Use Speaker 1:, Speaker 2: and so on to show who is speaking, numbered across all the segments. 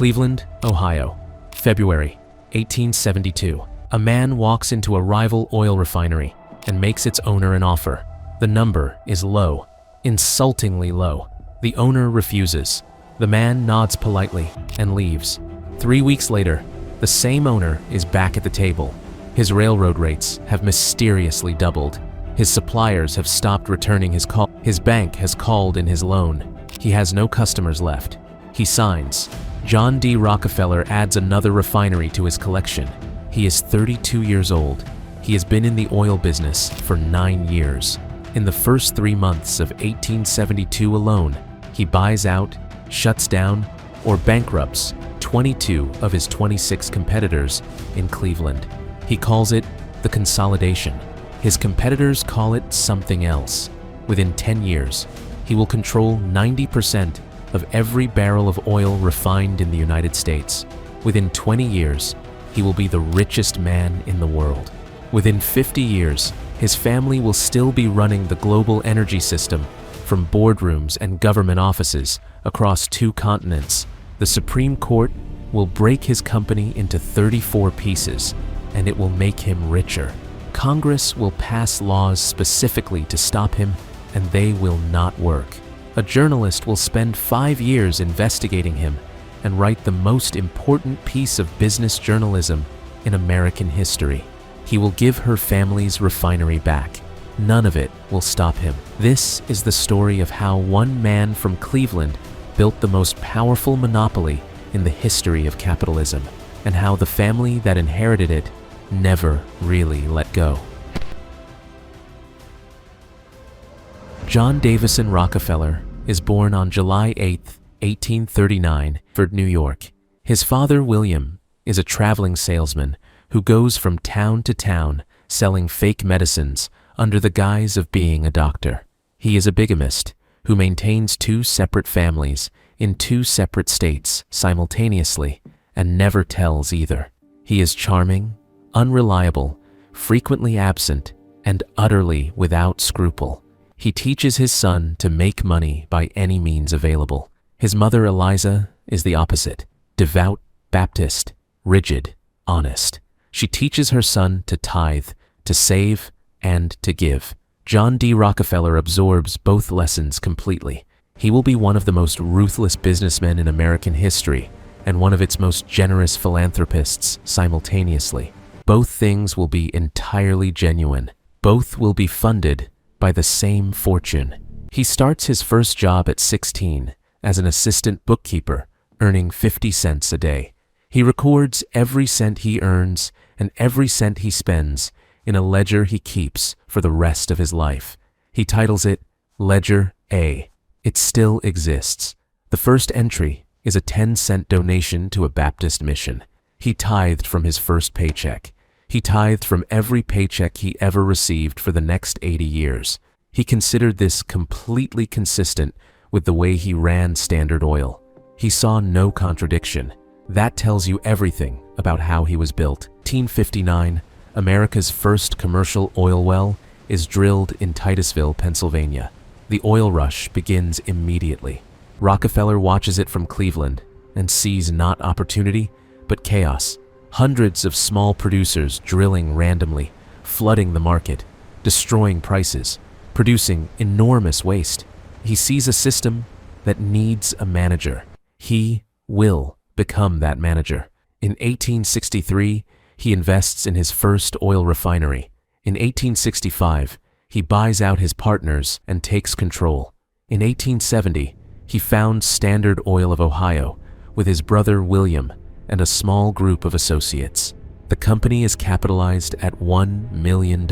Speaker 1: Cleveland, Ohio, February 1872. A man walks into a rival oil refinery and makes its owner an offer. The number is low, insultingly low. The owner refuses. The man nods politely and leaves. 3 weeks later, the same owner is back at the table. His railroad rates have mysteriously doubled. His suppliers have stopped returning his call. His bank has called in his loan. He has no customers left. He signs. John D. Rockefeller adds another refinery to his collection. He is 32 years old. He has been in the oil business for 9 years. In the first 3 months of 1872 alone, he buys out, shuts down, or bankrupts 22 of his 26 competitors in Cleveland. He calls it the consolidation. His competitors call it something else. Within 10 years, he will control 90% of every barrel of oil refined in the United States. Within 20 years, he will be the richest man in the world. Within 50 years, his family will still be running the global energy system from boardrooms and government offices across 2 continents. The Supreme Court will break his company into 34 pieces, and it will make him richer. Congress will pass laws specifically to stop him, and they will not work. A journalist will spend 5 years investigating him and write the most important piece of business journalism in American history. He will give her family's refinery back. None of it will stop him. This is the story of how one man from Cleveland built the most powerful monopoly in the history of capitalism, and how the family that inherited it never really let go. John Davison Rockefeller is born on July 8, 1839, in New York. His father, William, is a traveling salesman who goes from town to town selling fake medicines under the guise of being a doctor. He is a bigamist who maintains 2 separate families in 2 separate states simultaneously and never tells either. He is charming, unreliable, frequently absent, and utterly without scruple. He teaches his son to make money by any means available. His mother, Eliza, is the opposite: devout, Baptist, rigid, honest. She teaches her son to tithe, to save, and to give. John D. Rockefeller absorbs both lessons completely. He will be one of the most ruthless businessmen in American history and one of its most generous philanthropists simultaneously. Both things will be entirely genuine. Both will be funded by the same fortune. He starts his first job at 16 as an assistant bookkeeper, earning 50 cents a day. He records every cent he earns and every cent he spends in a ledger he keeps for the rest of his life. He titles it Ledger A. It still exists. The first entry is a 10-cent donation to a Baptist mission. He tithed from his first paycheck. He tithed from every paycheck he ever received for the next 80 years. He considered this completely consistent with the way he ran Standard Oil. He saw no contradiction. That tells you everything about how he was built. 1859, America's first commercial oil well is drilled in Titusville, Pennsylvania. The oil rush begins immediately. Rockefeller watches it from Cleveland and sees not opportunity, but chaos. Hundreds of small producers drilling randomly, flooding the market, destroying prices, producing enormous waste. He sees a system that needs a manager. He will become that manager. In 1863, he invests in his first oil refinery. In 1865, he buys out his partners and takes control. In 1870, he founds Standard Oil of Ohio with his brother William and a small group of associates. The company is capitalized at $1 million.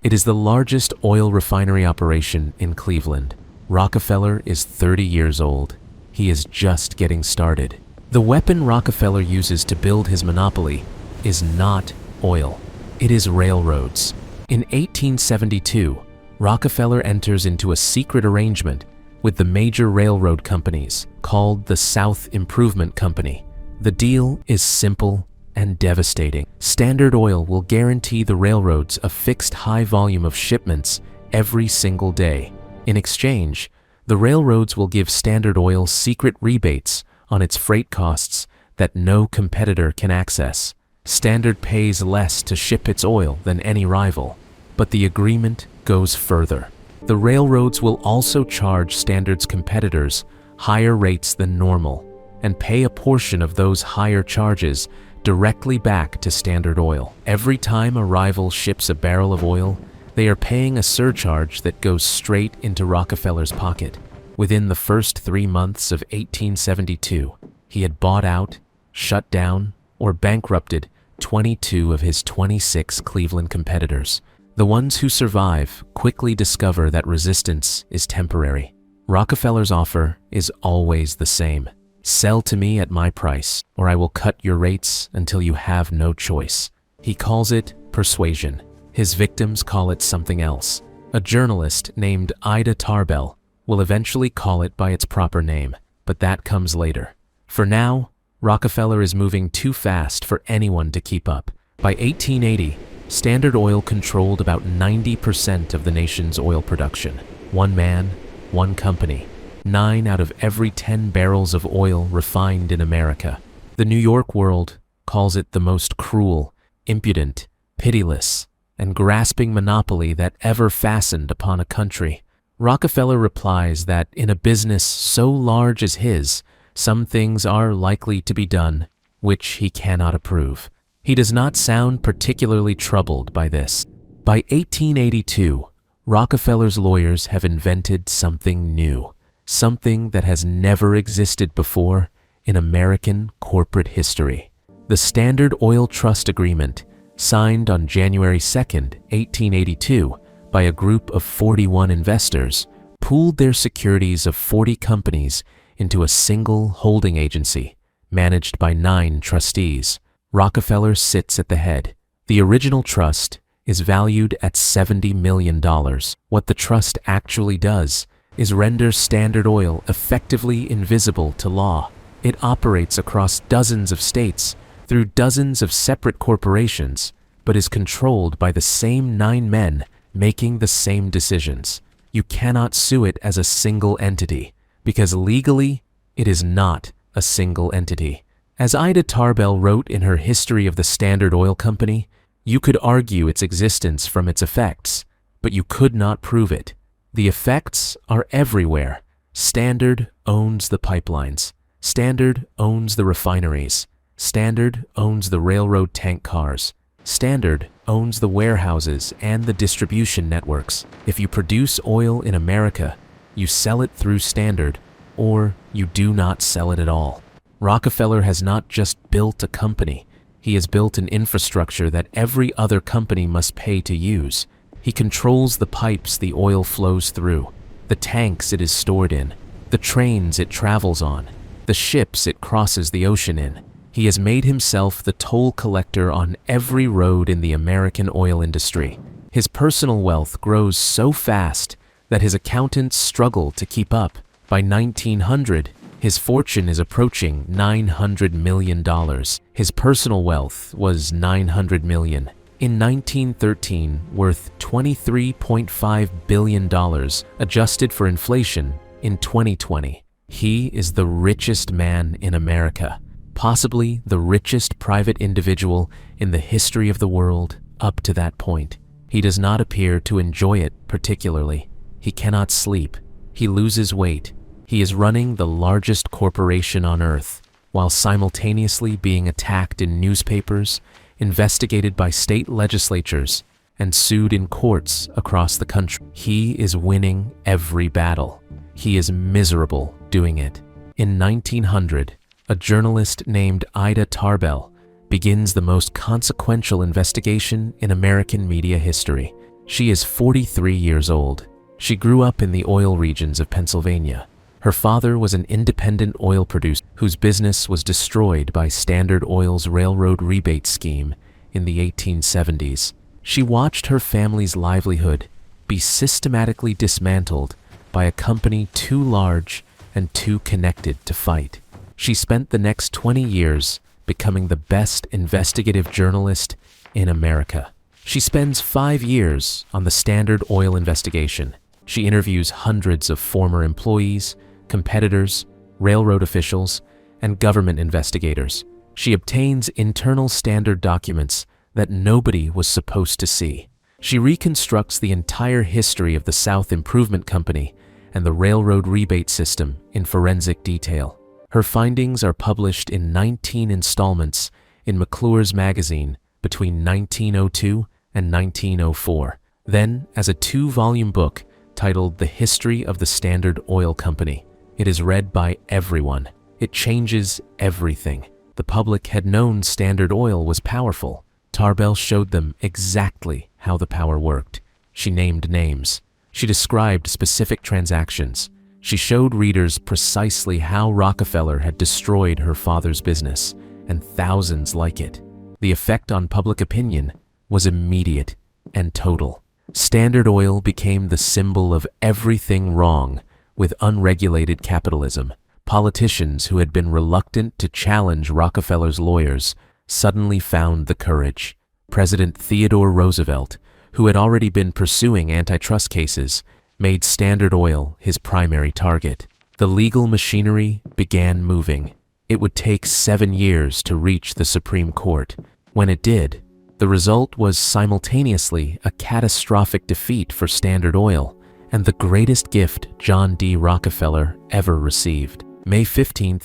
Speaker 1: It is the largest oil refinery operation in Cleveland. Rockefeller is 30 years old. He is just getting started. The weapon Rockefeller uses to build his monopoly is not oil. It is railroads. In 1872, Rockefeller enters into a secret arrangement with the major railroad companies called the South Improvement Company. The deal is simple and devastating. Standard Oil will guarantee the railroads a fixed high volume of shipments every single day. In exchange, the railroads will give Standard Oil secret rebates on its freight costs that no competitor can access. Standard pays less to ship its oil than any rival, but the agreement goes further. The railroads will also charge Standard's competitors higher rates than normal and pay a portion of those higher charges directly back to Standard Oil. Every time a rival ships a barrel of oil, they are paying a surcharge that goes straight into Rockefeller's pocket. Within the first 3 months of 1872, he had bought out, shut down, or bankrupted 22 of his 26 Cleveland competitors. The ones who survive quickly discover that resistance is temporary. Rockefeller's offer is always the same. Sell to me at my price, or I will cut your rates until you have no choice. He calls it persuasion. His victims call it something else. A journalist named Ida Tarbell will eventually call it by its proper name, but that comes later. For now, Rockefeller is moving too fast for anyone to keep up. By 1880, Standard Oil controlled about 90% of the nation's oil production. One man, one company. 9 out of every 10 barrels of oil refined in America. The New York World calls it the most cruel, impudent, pitiless, and grasping monopoly that ever fastened upon a country. Rockefeller replies that in a business so large as his, some things are likely to be done which he cannot approve. He does not sound particularly troubled by this. By 1882, Rockefeller's lawyers have invented something new, something that has never existed before in American corporate history. The Standard Oil Trust Agreement, signed on January 2nd, 1882, by a group of 41 investors, pooled their securities of 40 companies into a single holding agency, managed by 9 trustees. Rockefeller sits at the head. The original trust is valued at $70 million. What the trust actually does is render Standard Oil effectively invisible to law. It operates across dozens of states through dozens of separate corporations, but is controlled by the same 9 men making the same decisions. You cannot sue it as a single entity, because legally, it is not a single entity. As Ida Tarbell wrote in her History of the Standard Oil Company, you could argue its existence from its effects, but you could not prove it. The effects are everywhere. Standard owns the pipelines. Standard owns the refineries. Standard owns the railroad tank cars. Standard owns the warehouses and the distribution networks. If you produce oil in America, you sell it through Standard, or you do not sell it at all. Rockefeller has not just built a company, he has built an infrastructure that every other company must pay to use. He controls the pipes the oil flows through, the tanks it is stored in, the trains it travels on, the ships it crosses the ocean in. He has made himself the toll collector on every road in the American oil industry. His personal wealth grows so fast that his accountants struggle to keep up. By 1900, his fortune is approaching $900 million. His personal wealth was $900 million. In 1913, worth $23.5 billion, adjusted for inflation in 2020. He is the richest man in America, possibly the richest private individual in the history of the world up to that point. He does not appear to enjoy it particularly. He cannot sleep. He loses weight. He is running the largest corporation on earth, while simultaneously being attacked in newspapers, investigated by state legislatures, and sued in courts across the country. He is winning every battle. He is miserable doing it. In 1900, a journalist named Ida Tarbell begins the most consequential investigation in American media history. She is 43 years old. She grew up in the oil regions of Pennsylvania. Her father was an independent oil producer whose business was destroyed by Standard Oil's railroad rebate scheme in the 1870s. She watched her family's livelihood be systematically dismantled by a company too large and too connected to fight. She spent the next 20 years becoming the best investigative journalist in America. She spends 5 years on the Standard Oil investigation. She interviews hundreds of former employees, competitors, railroad officials, and government investigators. She obtains internal Standard documents that nobody was supposed to see. She reconstructs the entire history of the South Improvement Company and the railroad rebate system in forensic detail. Her findings are published in 19 installments in McClure's magazine between 1902 and 1904. Then, as a 2-volume book titled The History of the Standard Oil Company. It is read by everyone. It changes everything. The public had known Standard Oil was powerful. Tarbell showed them exactly how the power worked. She named names. She described specific transactions. She showed readers precisely how Rockefeller had destroyed her father's business, and thousands like it. The effect on public opinion was immediate and total. Standard Oil became the symbol of everything wrong with unregulated capitalism. Politicians who had been reluctant to challenge Rockefeller's lawyers suddenly found the courage. President Theodore Roosevelt, who had already been pursuing antitrust cases, made Standard Oil his primary target. The legal machinery began moving. It would take 7 years to reach the Supreme Court. When it did, the result was simultaneously a catastrophic defeat for Standard Oil and the greatest gift John D. Rockefeller ever received. May 15,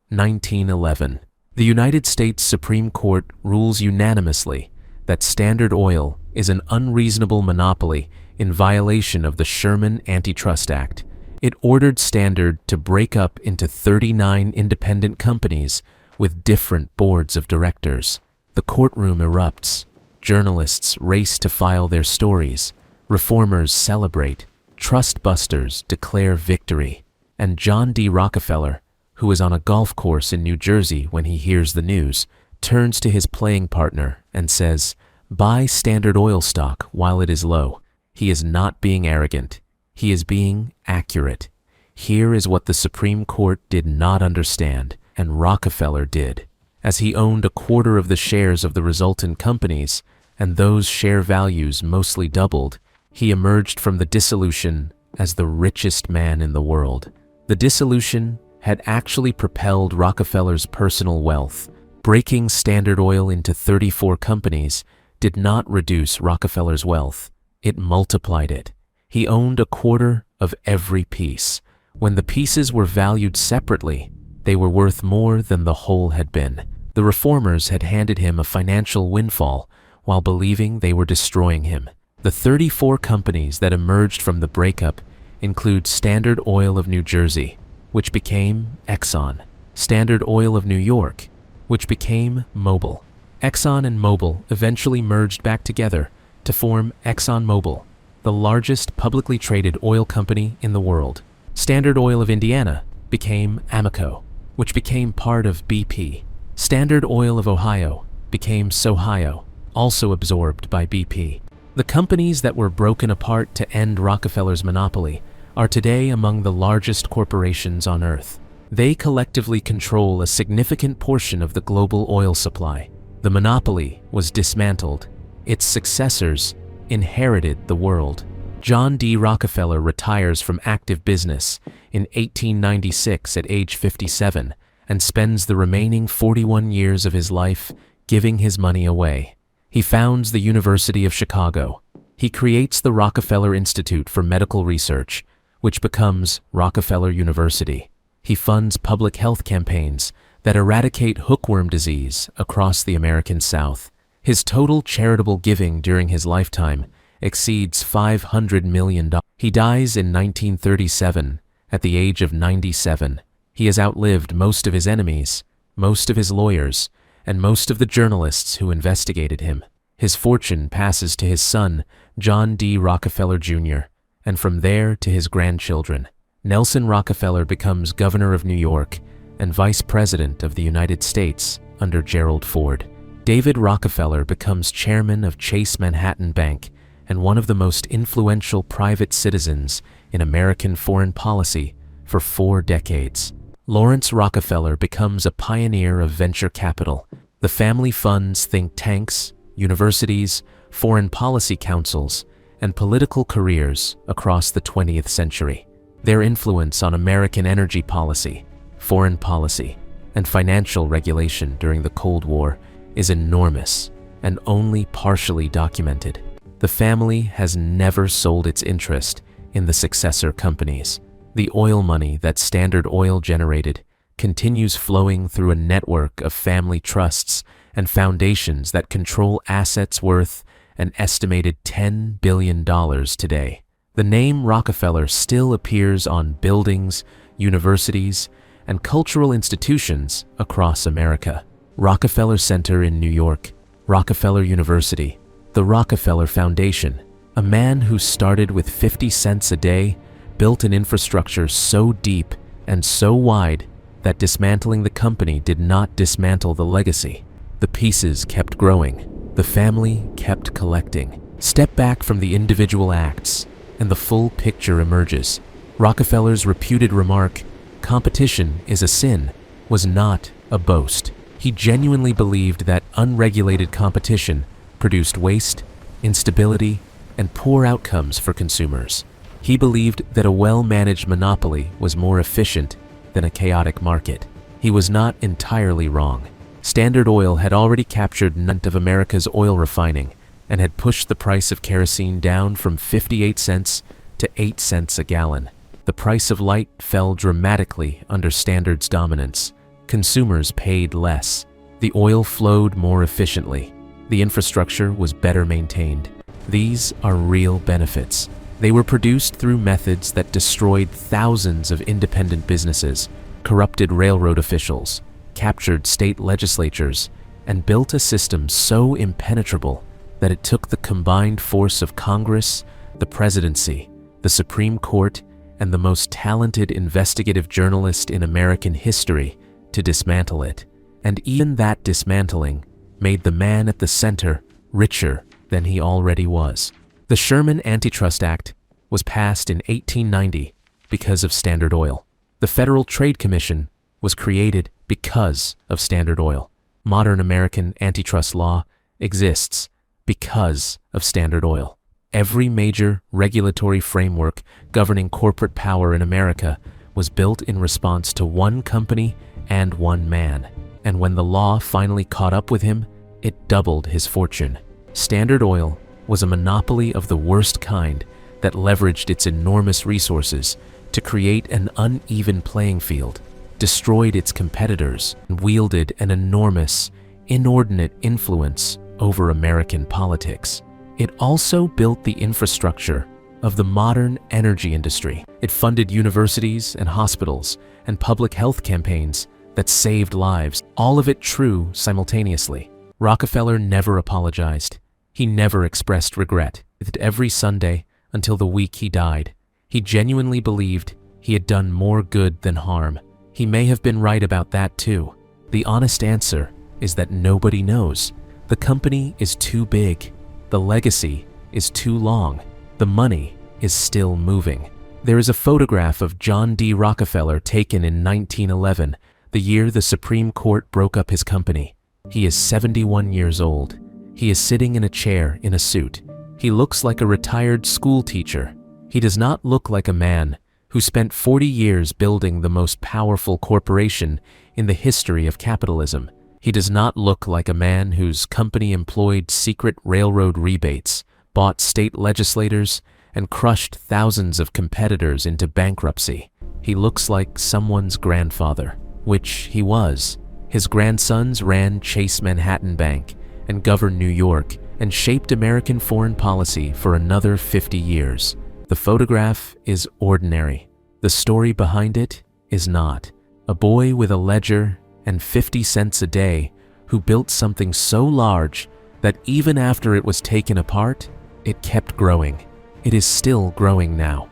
Speaker 1: 1911. The United States Supreme Court rules unanimously that Standard Oil is an unreasonable monopoly in violation of the Sherman Antitrust Act. It ordered Standard to break up into 39 independent companies with different boards of directors. The courtroom erupts. Journalists race to file their stories. Reformers celebrate. Trust busters declare victory. And John D. Rockefeller, who is on a golf course in New Jersey when he hears the news, turns to his playing partner and says, "Buy Standard Oil stock while it is low." He is not being arrogant. He is being accurate. Here is what the Supreme Court did not understand, and Rockefeller did. As he owned a quarter of the shares of the resultant companies, and those share values mostly doubled, he emerged from the dissolution as the richest man in the world. The dissolution had actually propelled Rockefeller's personal wealth. Breaking Standard Oil into 34 companies did not reduce Rockefeller's wealth. It multiplied it. He owned a quarter of every piece. When the pieces were valued separately, they were worth more than the whole had been. The reformers had handed him a financial windfall while believing they were destroying him. The 34 companies that emerged from the breakup include Standard Oil of New Jersey, which became Exxon, Standard Oil of New York, which became Mobil. Exxon and Mobil eventually merged back together to form ExxonMobil, the largest publicly traded oil company in the world. Standard Oil of Indiana became Amoco, which became part of BP. Standard Oil of Ohio became Sohio, also absorbed by BP. The companies that were broken apart to end Rockefeller's monopoly are today among the largest corporations on Earth. They collectively control a significant portion of the global oil supply. The monopoly was dismantled. Its successors inherited the world. John D. Rockefeller retires from active business in 1896 at age 57 and spends the remaining 41 years of his life giving his money away. He founds the University of Chicago. He creates the Rockefeller Institute for Medical Research, which becomes Rockefeller University. He funds public health campaigns that eradicate hookworm disease across the American South. His total charitable giving during his lifetime exceeds $500 million. He dies in 1937 at the age of 97. He has outlived most of his enemies, most of his lawyers, and most of the journalists who investigated him. His fortune passes to his son, John D. Rockefeller Jr., and from there to his grandchildren. Nelson Rockefeller becomes governor of New York and vice president of the United States under Gerald Ford. David Rockefeller becomes chairman of Chase Manhattan Bank and one of the most influential private citizens in American foreign policy for 4 decades. Lawrence Rockefeller becomes a pioneer of venture capital. The family funds think tanks, universities, foreign policy councils, and political careers across the 20th century. Their influence on American energy policy, foreign policy, and financial regulation during the Cold War is enormous and only partially documented. The family has never sold its interest in the successor companies. The oil money that Standard Oil generated continues flowing through a network of family trusts and foundations that control assets worth an estimated $10 billion today. The name Rockefeller still appears on buildings, universities, and cultural institutions across America. Rockefeller Center in New York, Rockefeller University, the Rockefeller Foundation. A man who started with 50 cents a day built an infrastructure so deep and so wide that dismantling the company did not dismantle the legacy. The pieces kept growing. The family kept collecting. Step back from the individual acts, and the full picture emerges. Rockefeller's reputed remark, "Competition is a sin," was not a boast. He genuinely believed that unregulated competition produced waste, instability, and poor outcomes for consumers. He believed that a well-managed monopoly was more efficient than a chaotic market. He was not entirely wrong. Standard Oil had already captured none of America's oil refining and had pushed the price of kerosene down from 58 cents to 8 cents a gallon. The price of light fell dramatically under Standard's dominance. Consumers paid less. The oil flowed more efficiently. The infrastructure was better maintained. These are real benefits. They were produced through methods that destroyed thousands of independent businesses, corrupted railroad officials, captured state legislatures, and built a system so impenetrable that it took the combined force of Congress, the presidency, the Supreme Court, and the most talented investigative journalist in American history to dismantle it. And even that dismantling made the man at the center richer than he already was. The Sherman Antitrust Act was passed in 1890 because of Standard Oil. The Federal Trade Commission was created because of Standard Oil. Modern American antitrust law exists because of Standard Oil. Every major regulatory framework governing corporate power in America was built in response to one company and one man. And when the law finally caught up with him, it doubled his fortune. Standard Oil was a monopoly of the worst kind that leveraged its enormous resources to create an uneven playing field, destroyed its competitors, and wielded an enormous, inordinate influence over American politics. It also built the infrastructure of the modern energy industry. It funded universities and hospitals and public health campaigns that saved lives, all of it true simultaneously. Rockefeller never apologized. He never expressed regret. Every Sunday until the week he died, he genuinely believed he had done more good than harm. He may have been right about that too. The honest answer is that nobody knows. The company is too big. The legacy is too long. The money is still moving. There is a photograph of John D. Rockefeller taken in 1911, the year the Supreme Court broke up his company. He is 71 years old. He is sitting in a chair in a suit. He looks like a retired school teacher. He does not look like a man who spent 40 years building the most powerful corporation in the history of capitalism. He does not look like a man whose company employed secret railroad rebates, bought state legislators, and crushed thousands of competitors into bankruptcy. He looks like someone's grandfather, which he was. His grandsons ran Chase Manhattan Bank and governed New York and shaped American foreign policy for another 50 years. The photograph is ordinary. The story behind it is not. A boy with a ledger and 50 cents a day who built something so large that even after it was taken apart, it kept growing. It is still growing now.